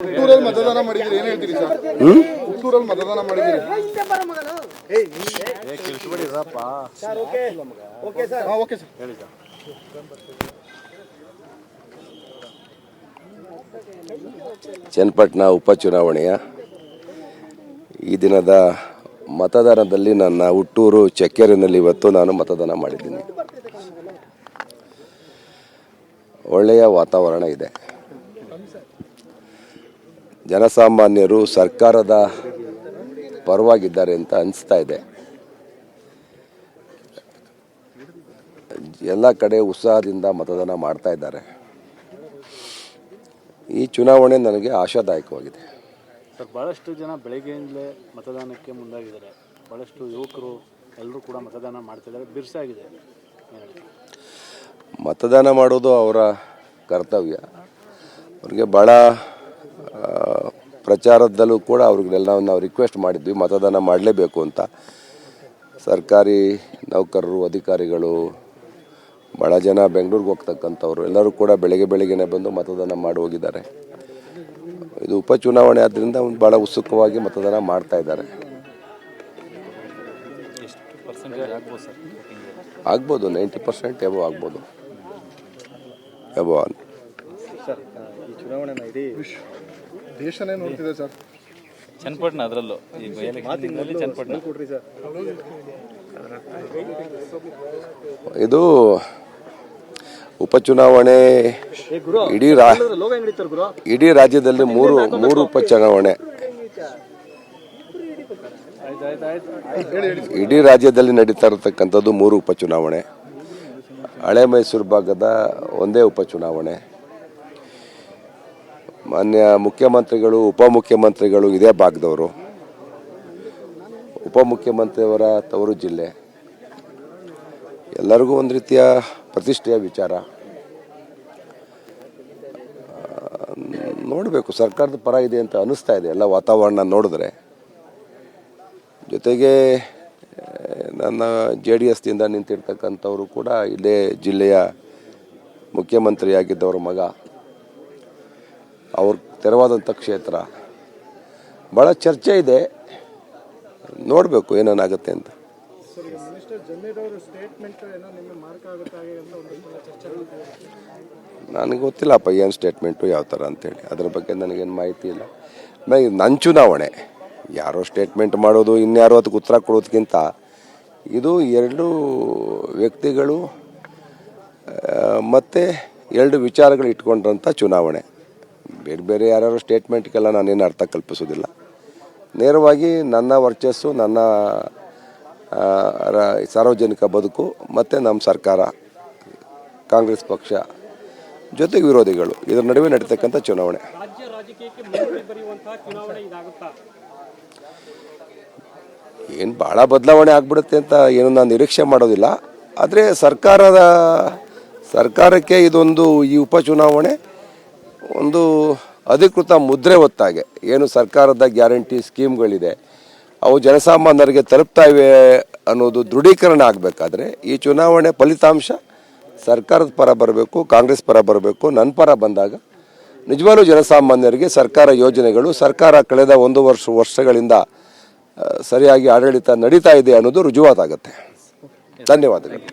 ಹುಟ್ಟೂರಲ್ಲಿ ಮತದಾನ ಮಾಡಿದ್ರಿ, ಏನ್ ಹೇಳ್ತೀರಿ ಸರ್? ಹುಟ್ಟೂರಲ್ಲಿ ಮತದಾನ ಮಾಡಿದ್ರಿ. ಚನ್ನಪಟ್ಟಣ ಉಪಚುನಾವಣೆಯ ಈ ದಿನದ ಮತದಾನದಲ್ಲಿ ನನ್ನ ಹುಟ್ಟೂರು ಚಕ್ಕೇರಿನಲ್ಲಿ ಇವತ್ತು ನಾನು ಮತದಾನ ಮಾಡಿದ್ದೀನಿ. ಒಳ್ಳೆಯ ವಾತಾವರಣ ಇದೆ. ಜನಸಾಮಾನ್ಯರು ಸರ್ಕಾರದ ಪರವಾಗಿದ್ದಾರೆ ಅಂತ ಅನಿಸ್ತಾ ಇದೆ. ಎಲ್ಲ ಕಡೆ ಉತ್ಸಾಹದಿಂದ ಮತದಾನ ಮಾಡ್ತಾ ಇದ್ದಾರೆ. ಈ ಚುನಾವಣೆ ನನಗೆ ಆಶಾದಾಯಕವಾಗಿದೆ. ಸರ್, ಭಾಳಷ್ಟು ಜನ ಬೆಳಗ್ಗೆಯಿಂದಲೇ ಮತದಾನಕ್ಕೆ ಮುಂದಾಗಿದ್ದಾರೆ. ಭಾಳಷ್ಟು ಯುವಕರು ಎಲ್ಲರೂ ಕೂಡ ಮತದಾನ ಮಾಡ್ತಿದ್ದಾರೆ. ಬಿರುಸಾಗಿದೆ. ಮತದಾನ ಮಾಡೋದು ಅವರ ಕರ್ತವ್ಯ. ಅವ್ರಿಗೆ ಭಾಳ ಪ್ರಚಾರದಲ್ಲೂ ಕೂಡ ಅವ್ರಿಗೆಲ್ಲ ನಾವು ರಿಕ್ವೆಸ್ಟ್ ಮಾಡಿದ್ವಿ ಮತದಾನ ಮಾಡಲೇಬೇಕು ಅಂತ. ಸರ್ಕಾರಿ ನೌಕರರು, ಅಧಿಕಾರಿಗಳು, ಭಾಳ ಜನ ಬೆಂಗಳೂರಿಗೆ ಹೋಗ್ತಕ್ಕಂಥವ್ರು ಎಲ್ಲರೂ ಕೂಡ ಬೆಳಗ್ಗೆನೇ ಬಂದು ಮತದಾನ ಮಾಡಿ ಹೋಗಿದ್ದಾರೆ. ಇದು ಉಪಚುನಾವಣೆ ಆದ್ದರಿಂದ ಭಾಳ ಉತ್ಸುಕವಾಗಿ ಮತದಾನ ಮಾಡ್ತಾ ಇದ್ದಾರೆ. ಆಗ್ಬೋದು, 90% ಎಬೋ ಆಗ್ಬೋದು. ಎಬೋ ಸರ್, ಈ ಚುನಾವಣೆನ ಇಡೀ ದೇಶನೇ ನೋಡ್ತಿದೆ ಸರ್. ಚನ್ನಪಟ್ಟಣ ಅದರಲ್ಲೂ ಚನ್ನಪಟ್ಟಣ ಕೊಡ್ರಿ ಸರ್. ಇದು ಉಪಚುನಾವಣೆ ಇಡೀ ರಾಜ್ಯದಲ್ಲಿ ಮೂರು ಉಪಚುನಾವಣೆ ಇಡೀ ರಾಜ್ಯದಲ್ಲಿ ನಡೀತಾ ಇರತಕ್ಕಂಥದ್ದು 3 ಉಪಚುನಾವಣೆ. ಹಳೆ ಮೈಸೂರು ಭಾಗದ ಒಂದೇ ಉಪಚುನಾವಣೆ. ಮಾನ್ಯ ಮುಖ್ಯಮಂತ್ರಿಗಳು, ಉಪಮುಖ್ಯಮಂತ್ರಿಗಳು ಇದೇ ಭಾಗದವರು. ಉಪಮುಖ್ಯಮಂತ್ರಿಯವರ ತವರು ಜಿಲ್ಲೆ. ಎಲ್ಲರಿಗೂ ಒಂದು ರೀತಿಯ ಪ್ರತಿಷ್ಠೆಯ ವಿಚಾರ. ನೋಡಬೇಕು, ಸರ್ಕಾರದ ಪರ ಇದೆ ಅಂತ ಅನಿಸ್ತಾ ಇದೆ ಎಲ್ಲ ವಾತಾವರಣ ನೋಡಿದ್ರೆ. ಜೊತೆಗೆ ನನ್ನ JDSದಿಂದ ನಿಂತಿರ್ತಕ್ಕಂಥವರು ಕೂಡ ಇಲ್ಲೇ ಜಿಲ್ಲೆಯ ಮುಖ್ಯಮಂತ್ರಿಯಾಗಿದ್ದವ್ರ ಮಗ. ಅವ್ರ ತೆರವಾದಂಥ ಕ್ಷೇತ್ರ. ಭಾಳ ಚರ್ಚೆ ಇದೆ, ನೋಡಬೇಕು ಏನೇನಾಗುತ್ತೆ ಅಂತ. ನನಗೆ ಗೊತ್ತಿಲ್ಲಪ್ಪ ಏನು ಸ್ಟೇಟ್ಮೆಂಟು ಯಾವ ಥರ ಅಂತೇಳಿ. ಅದ್ರ ಬಗ್ಗೆ ನನಗೇನು ಮಾಹಿತಿ ಇಲ್ಲ. ನನ್ನ ಚುನಾವಣೆ ಯಾರೋ ಸ್ಟೇಟ್ಮೆಂಟ್ ಮಾಡೋದು, ಇನ್ಯಾರೋ ಅದಕ್ಕೆ ಉತ್ತರ ಕೊಡೋದಕ್ಕಿಂತ ಇದು 2 ವ್ಯಕ್ತಿಗಳು ಮತ್ತು 2 ವಿಚಾರಗಳು ಇಟ್ಕೊಂಡ್ರಂಥ ಚುನಾವಣೆ. ಬೇರೆ ಯಾರ್ಯಾರೋ ಸ್ಟೇಟ್ಮೆಂಟ್ಗೆಲ್ಲ ನಾನೇನು ಅರ್ಥ ಕಲ್ಪಿಸೋದಿಲ್ಲ. ನೇರವಾಗಿ ನನ್ನ ವರ್ಚಸ್ಸು, ನನ್ನ ಸಾರ್ವಜನಿಕ ಬದುಕು ಮತ್ತು ನಮ್ಮ ಸರ್ಕಾರ, ಕಾಂಗ್ರೆಸ್ ಪಕ್ಷ ಜೊತೆಗೆ ವಿರೋಧಿಗಳು, ಇದರ ನಡುವೆ ನಡೀತಕ್ಕಂಥ ಚುನಾವಣೆ. ಏನು ಭಾಳ ಬದಲಾವಣೆ ಆಗ್ಬಿಡುತ್ತೆ ಅಂತ ಏನು ನಾನು ನಿರೀಕ್ಷೆ ಮಾಡೋದಿಲ್ಲ. ಆದರೆ ಸರ್ಕಾರಕ್ಕೆ ಇದೊಂದು, ಈ ಉಪಚುನಾವಣೆ ಒಂದು ಅಧಿಕೃತ ಮುದ್ರೆ ಹೊತ್ತಾಗೆ ಏನು ಸರ್ಕಾರದ ಗ್ಯಾರಂಟಿ ಸ್ಕೀಮ್ಗಳಿದೆ ಅವು ಜನಸಾಮಾನ್ಯರಿಗೆ ತಲುಪ್ತಾ ಇವೆ ಅನ್ನೋದು ದೃಢೀಕರಣ ಆಗಬೇಕಾದ್ರೆ ಈ ಚುನಾವಣೆ ಫಲಿತಾಂಶ ಸರ್ಕಾರದ ಪರ ಬರಬೇಕು, ಕಾಂಗ್ರೆಸ್ ಪರ ಬರಬೇಕು. ನನ್ನ ಪರ ಬಂದಾಗ ನಿಜವಾಗ್ಲೂ ಜನಸಾಮಾನ್ಯರಿಗೆ ಸರ್ಕಾರ ಯೋಜನೆಗಳು, ಸರ್ಕಾರ ಕಳೆದ 1 ವರ್ಷಗಳಿಂದ ಸರಿಯಾಗಿ ಆಡಳಿತ ನಡೀತಾ ಇದೆ ಅನ್ನೋದು ರುಜುವಾತಾಗುತ್ತೆ. ಧನ್ಯವಾದಗಳು.